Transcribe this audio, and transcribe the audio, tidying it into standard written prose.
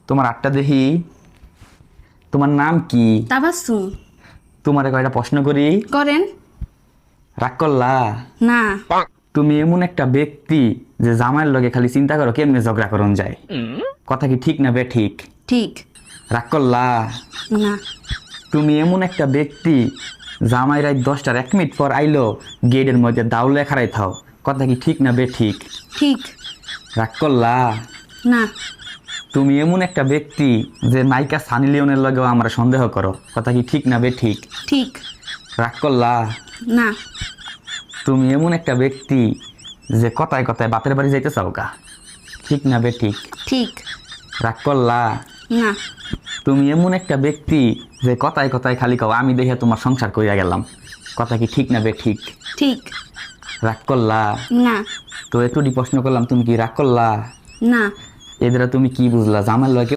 তোমার আটটা দেখি। তোমার নাম কি? তাবাসসুম। তোমারে কয়টা প্রশ্ন করি? করেন। রাগ করলা? না। তুমি এমন একটা ব্যক্তি যে জামাইয়ের লগে খালি চিন্তা করো কেমনে ঝগড়া করন যায়। কথা কি ঠিক না বে ঠিক? ঠিক। রাগ করলা? না। তুমি এমন একটা ব্যক্তি জামাই রাত 10টার 1 মিনিট পর আইলো গেটের মধ্যে দাও লেখারাই থাও। কথা কি ঠিক না বে ঠিক? ঠিক। রাগ করলা? না। তুমি এমন একটা ব্যক্তি যে নায়িকা সানি লিওনের লগেও আমরা সন্দেহ করো। কথা কি ঠিক না বে ঠিক? ঠিক। রাগ করলা? না। তুমি এমন একটা ব্যক্তি যে কথায় কথায় বাপের বাড়ি যাইতে চাও গা। ঠিক না বে ঠিক? ঠিক। রাগ করলা? না। তুমি এমন একটা ব্যক্তি যে কথায় কথায় খালি কও আমি দেখে তোমার সংসার কইরা গেলাম। কথা কি ঠিক না বে ঠিক? ঠিক। রাগ করলা? না। তো এতটি প্রশ্ন করলাম, তুমি কি রাগ করলা? না। এদের তুমি কি বুঝলা জামার লগে